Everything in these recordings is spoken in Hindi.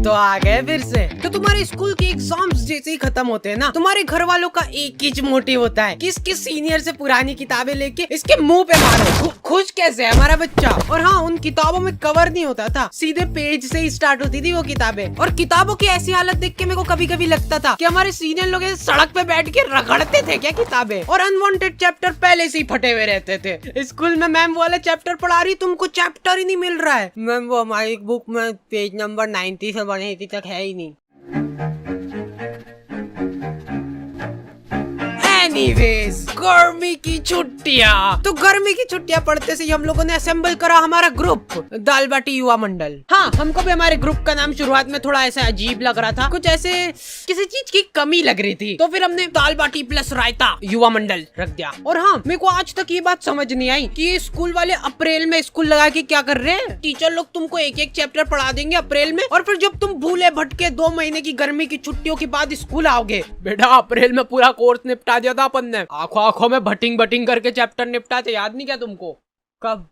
तो आ गए फिर से। तो तुम्हारे स्कूल के एग्जाम्स जैसे ही खत्म होते हैं ना, तुम्हारे घर वालों का एक ही मोटिव होता है कि इसके सीनियर से पुरानी किताबें लेके इसके मुंह पे मारो। खुश कैसे है हमारा बच्चा। और हाँ, उन किताबों में कवर नहीं होता था, सीधे पेज से ही स्टार्ट होती थी वो किताबें। और किताबों की ऐसी हालत देख के मेरे को कभी कभी लगता था कि हमारे सीनियर लोग सड़क पे बैठ के रगड़ते थे क्या किताबें। और अनवांटेड चैप्टर पहले से ही फटे हुए रहते थे। स्कूल में मैम वाला चैप्टर पढ़ा रही, तुमको चैप्टर ही नहीं मिल रहा है। मैम वो हमारी बुक में पेज नंबर 90 से बढ़े तक है ही नहीं। एनीवेज, गर्मी की छुट्टियाँ। तो गर्मी की छुट्टियाँ पढ़ते से हम लोगों ने असेंबल करा हमारा ग्रुप, दाल बाटी युवा मंडल। हाँ, हमको भी हमारे ग्रुप का नाम शुरुआत में थोड़ा ऐसा अजीब लग रहा था, कुछ ऐसे किसी चीज की कमी लग रही थी। तो फिर हमने दाल बाटी प्लस रायता युवा मंडल रख दिया। और हाँ, मेरे को आज तक ये बात समझ नहीं आई कि ये स्कूल वाले अप्रैल में स्कूल लगा के क्या कर रहे हैं। टीचर लोग तुमको एक एक चैप्टर पढ़ा देंगे अप्रैल में, और फिर जब तुम भूले भटके 2 महीने की गर्मी की छुट्टियों के बाद स्कूल आओगे, बेटा अप्रैल में पूरा कोर्स निपटा दिया था अपन ने, आंखों आंखों में भटिंग भटिंग करके चैप्टर निपटाते, याद नहीं क्या तुमको? कब?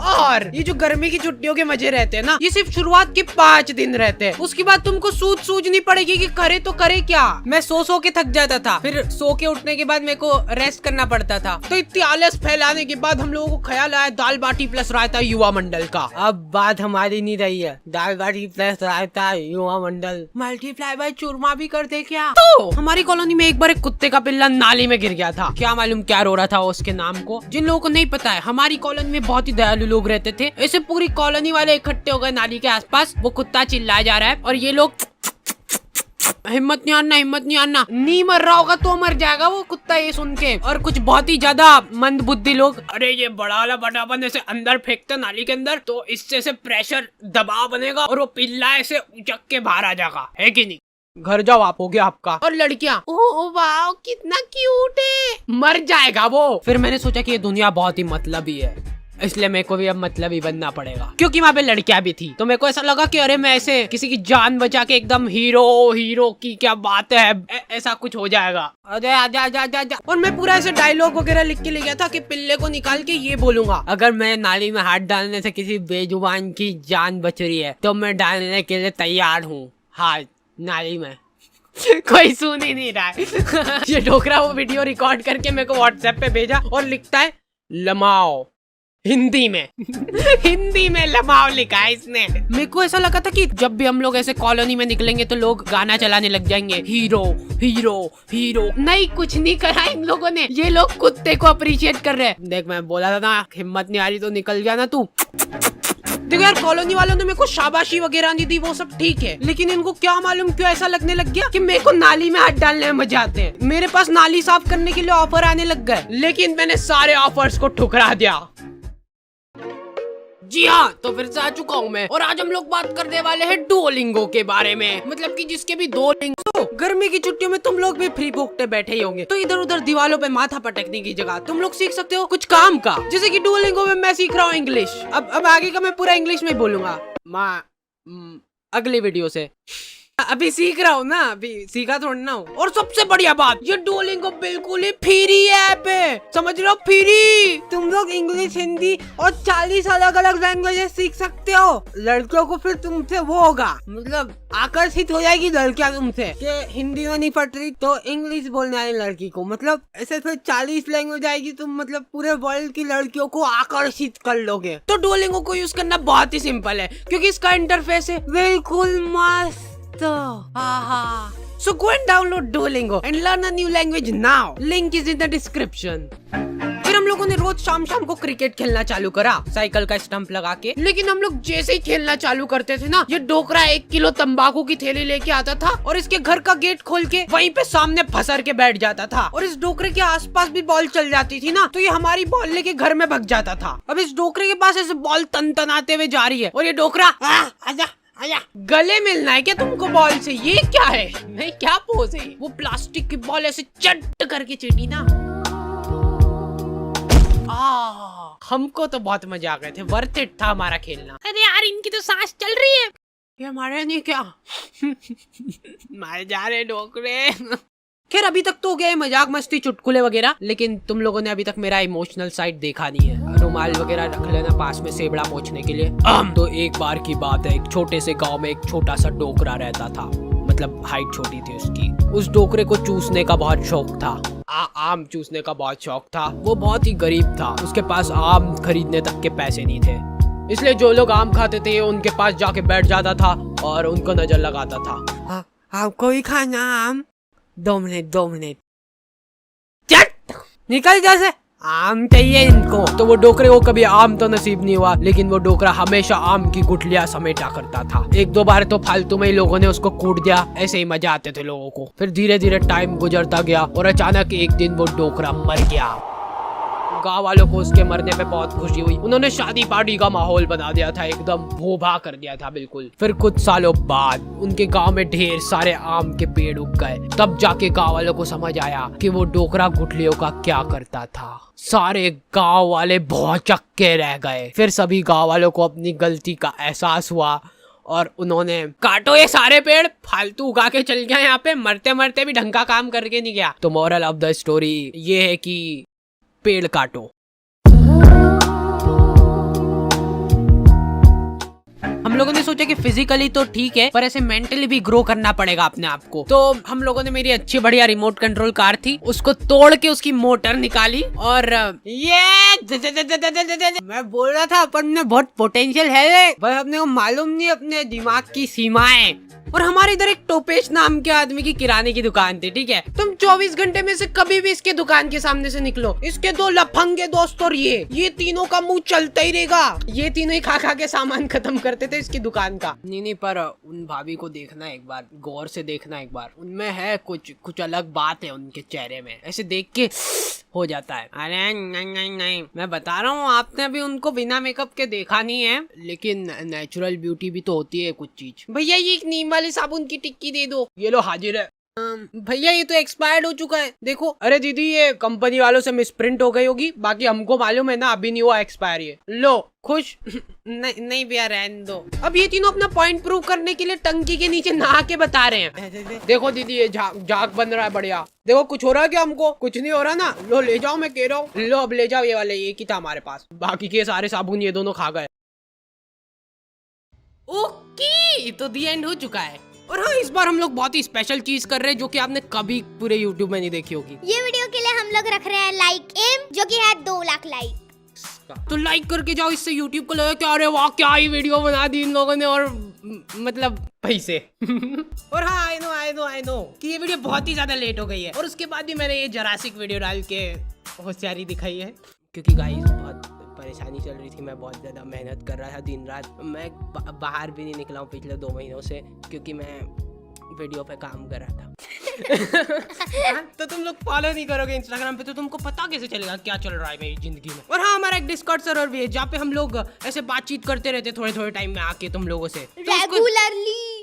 और ये जो गर्मी की छुट्टियों के मजे रहते हैं ना, ये सिर्फ शुरुआत के 5 दिन रहते हैं। उसके बाद तुमको सूझ नहीं पड़ेगी कि करे तो करे क्या। मैं सो के थक जाता था, फिर सो के उठने के बाद मेरे को रेस्ट करना पड़ता था। तो इतनी आलस फैलाने के बाद हम लोगों को ख्याल आया दाल बाटी प्लस रायता युवा मंडल का। अब बात हमारी नहीं रही है, दाल बाटी प्लस रायता युवा मंडल मल्टीप्लाई बाय चूरमा भी कर दे क्या? तो हमारी कॉलोनी में एक बार एक कुत्ते का पिल्ला नाली में गिर गया था। क्या मालूम क्या रो रहा था उसके नाम को। जिन लोगों को नहीं पता है, हमारी कॉलोनी में बहुत ही दयालु लोग रहते थे। ऐसे पूरी कॉलोनी वाले इकट्ठे हो गए नाली के आसपास। वो कुत्ता चिल्लाया जा रहा है और ये लोग हिम्मत नहीं आना, नहीं मर रहा होगा तो मर जाएगा वो कुत्ता ये सुन के। और कुछ बहुत ही ज्यादा मंद बुद्धि लोग, अरे ये बड़ा वाला बटापन ऐसे अंदर फेंकते नाली के अंदर, तो इससे से प्रेशर दबाव बनेगा और वो पिल्ला ऐसे उचक के बाहर आ जाएगा, है कि नहीं? घर जाओ, आप हो गया आपका। और लड़कियां, ओह वाह कितना क्यूट है, मर जाएगा वो। फिर मैंने सोचा कि ये दुनिया बहुत ही मतलबी है, इसलिए मेरे को भी अब मतलबी बनना पड़ेगा, क्योंकि वहाँ पे लड़कियां भी थी। तो मेरे को ऐसा लगा कि अरे मैं ऐसे किसी की जान बचा के एकदम हीरो की क्या बात है, ऐसा कुछ हो जाएगा। अरे आजा। और मैं पूरा ऐसे डायलॉग वगैरह लिख के ले गया था कि पिल्ले को निकाल के ये बोलूंगा, अगर मैं नाली में हाथ डालने से किसी बेजुबान की जान बच रही है तो मैं डालने के लिए तैयार हूँ हाथ नाली में। कोई सुन ही नहीं रहा है। ये डोकरा वो वीडियो रिकॉर्ड करके मेरे को व्हाट्सएप पे भेजा और लिखता है लमाओ हिंदी में लमाओ लिखा है इसने। मेरे को ऐसा लगा था कि जब भी हम लोग ऐसे कॉलोनी में निकलेंगे तो लोग गाना चलाने लग जाएंगे, हीरो। नहीं, कुछ नहीं करा इन लोगों ने, ये लोग कुत्ते को अप्रिशिएट कर रहे हैं। देख मैं बोला था ना, हिम्मत नहीं आ रही तो निकल गया ना तू। देखो यार, कॉलोनी वालों ने मेरे को शाबाशी वगैरह नहीं दी, वो सब ठीक है, लेकिन इनको क्या मालूम क्यों ऐसा लगने लग गया कि मेरे को नाली में हाथ डालने में मजा आते हैं। मेरे पास नाली साफ करने के लिए ऑफर आने लग गए, लेकिन मैंने सारे ऑफर्स को ठुकरा दिया। जी हाँ, तो फिर से आ चुका हूँ मैं, और आज हम लोग बात करने वाले हैं डुओलिंगो के बारे में। मतलब कि जिसके भी 2 लिंग। गर्मी की छुट्टियों में तुम लोग भी फ्री भोगते बैठे ही होंगे, तो इधर उधर दीवारों पे माथा पटकने की जगह तुम लोग सीख सकते हो कुछ काम का। जैसे कि डुओलिंगो में मैं सीख रहा हूँ इंग्लिश। अब आगे का मैं पूरा इंग्लिश में बोलूंगा अगली वीडियो से। अभी सीख रहा हूँ ना, अभी सीखा थोड़ा ना हूँ। और सबसे बढ़िया बात, ये डुओलिंगो बिल्कुल ही फ्री ऐप है, समझ लो फ्री। तुम लोग इंग्लिश, हिंदी और 40 अलग अलग लैंग्वेजेस सीख सकते हो। लड़कियों को फिर तुमसे वो होगा, मतलब आकर्षित हो जाएगी लड़कियां तुमसे कि हिंदी में नहीं पढ़ रही तो इंग्लिश बोलने वाली लड़की को, मतलब ऐसे फिर 40 लैंग्वेज आएगी, तुम मतलब पूरे वर्ल्ड की लड़कियों को आकर्षित कर लोगे। तो डुओलिंगो को यूज करना बहुत ही सिंपल है, क्योंकि इसका इंटरफेस है बिल्कुल मस्त। So go and download Duolingo and learn a new language now. Link is in the description. फिर हम लोगों ने रोज शाम को क्रिकेट खेलना चालू करा, साइकिल का स्टंप लगा के। लेकिन हम लोग जैसे ही खेलना चालू करते थे ना, ये डोकरा 1 किलो तंबाकू की थैली लेके आता था और इसके घर का गेट खोल के वहीं पे सामने फंसर के बैठ जाता था। और इस डोकरे के आसपास भी बॉल चल जाती थी ना, तो ये हमारी बॉल लेके घर में भग जाता था। अब इस डोकरे के पास ऐसे बॉल तनतनाते हुए जा रही है और ये डोकरा आजा गले मिलना है क्या तुमको बॉल से? ये क्या है, नहीं क्या पोज है? वो प्लास्टिक की बॉल ऐसे चट करके चीटी ना। हमको तो बहुत मजा आ गए थे, वर्थ इट था हमारा खेलना। अरे यार, इनकी तो सांस चल रही है, ये हमारे नहीं क्या? मारे जा रहे डोकरे। खैर अभी तक तो हो गया है मजाक मस्ती चुटकुले वगैरह, लेकिन तुम लोगों ने अभी तक मेरा इमोशनल साइड देखा नहीं है। रुमाल वगैरह रख लेना पास में सेबड़ा पोंछने के लिए। तो एक बार की बात है, एक छोटे से गांव में एक छोटा सा डोकरा रहता था, मतलब हाइट छोटी थी उसकी। उस डोकरे को चूसने का बहुत शौक था, आम चूसने का बहुत शौक था। वो बहुत ही गरीब था, उसके पास आम खरीदने तक के पैसे नहीं थे, इसलिए जो लोग आम खाते थे उनके पास जाके बैठ जाता था और उनको नजर लगाता था। आपको ही खाना आम? 2 मिनट चट निकल जैसे, आम चाहिए इनको। तो वो डोकरे को कभी आम तो नसीब नहीं हुआ, लेकिन वो डोकरा हमेशा आम की गुठलियां समेटा करता था। 1-2 बार तो फालतू में ही लोगों ने उसको कूट दिया, ऐसे ही मजा आते थे लोगों को। फिर धीरे धीरे टाइम गुजरता गया और अचानक एक दिन वो डोकरा मर गया। गाँव वालों को उसके मरने पे बहुत खुशी हुई, उन्होंने शादी पार्टी का माहौल बना दिया था, एकदम भोभा कर दिया था बिल्कुल। फिर कुछ सालों बाद उनके गांव में ढेर सारे आम के पेड़ उग गए। तब जाके गांव वालों को समझ आया कि वो डोकरा गुठलियों का क्या करता था। सारे गांव वाले बहुत चक्के रह गए। फिर सभी गांव वालों को अपनी गलती का एहसास हुआ और उन्होंने काटो ये सारे पेड़, फालतू उगा के चल गया यहाँ पे, मरते मरते भी ढंग का काम करके नहीं गया। तो मोरल ऑफ द स्टोरी ये है कि पेड़ काटो। हम लोगों ने सोचा कि फिजिकली तो ठीक है, पर ऐसे मेंटली भी ग्रो करना पड़ेगा अपने आप को। तो हम लोगों ने मेरी अच्छी बढ़िया रिमोट कंट्रोल कार थी, उसको तोड़ के उसकी मोटर निकाली और ये मैं बोल रहा था अपन में बहुत पोटेंशियल है, पर अपने को मालूम नहीं अपने दिमाग की सीमाएं। और हमारे इधर एक टोपेश नाम के आदमी की किराने की दुकान थी, ठीक है। तुम 24 घंटे में से कभी भी इसके दुकान के सामने से निकलो, इसके 2 लफंगे दोस्त और ये तीनों का मुंह चलता ही रहेगा। ये तीनों ही खा के सामान खत्म करते थे इसकी दुकान का। नहीं पर उन भाभी को देखना एक बार, गौर से देखना एक बार, उनमें है कुछ अलग बात है उनके चेहरे में, ऐसे देख के हो जाता है। अरे नहीं मैं बता रहा हूँ, आपने अभी उनको बिना मेकअप के देखा नहीं है, लेकिन नेचुरल ब्यूटी भी तो होती है कुछ चीज। भैया ये एक नीम वाली साबुन की टिक्की दे दो। ये लो हाजिर है। भैया ये तो एक्सपायर्ड हो चुका है, देखो। अरे दीदी ये कंपनी वालों से मिसप्रिंट हो गई होगी, बाकी हमको मालूम है ना अभी नहीं हुआ एक्सपायर। ये लो खुश। नहीं भैया रहने दो। अब ये तीनों अपना पॉइंट प्रूव करने के लिए टंकी के नीचे नहा के बता रहे हैं। देखो दीदी ये झाग बन रहा है बढ़िया। देखो कुछ हो रहा है क्या? हमको कुछ नहीं हो रहा ना। लो ले जाओ, मैं कह रहा हूँ, लो अब ले जाओ। ये वाले एक ही था हमारे पास, बाकी के सारे साबुन ये दोनों खा गए। ओके तो दी एंड हो चुका है। और हाँ, इस बार हम लोग बहुत ही स्पेशल चीज कर रहे हैं जो कि आपने कभी पूरे YouTube में नहीं देखी होगी। ये वीडियो के लिए हम लोग रख रहे हैं लाइक एम, जो कि है 2 लाख लाइक। तो लाइक करके जाओ, इससे YouTube को लगे कि अरे वाह क्या ही वीडियो बना दी इन लोगों ने, और मतलब पैसे। और हाँ आई नो कि ये वीडियो बहुत ही ज्यादा लेट हो गई है, और उसके बाद भी मैंने ये जरासिक वीडियो डाल के होशियारी दिखाई है, क्योंकि गाइस बहुत परेशानी चल रही थी। मैं बहुत ज़्यादा मेहनत कर रहा था दिन रात। मैं बाहर भी नहीं निकला हूँ पिछले 2 महीनों से, क्योंकि मैं वीडियो पे काम कर रहा था। तो तुम लोग फॉलो नहीं करोगे इंस्टाग्राम पे, तो तुमको पता कैसे चलेगा क्या चल रहा है मेरी जिंदगी में। और हाँ, हमारा एक डिस्कॉर्ड सर्वर भी है जहाँ पे हम लोग ऐसे बातचीत करते रहते थोड़े टाइम में आके तुम लोगों से रेगुलरली।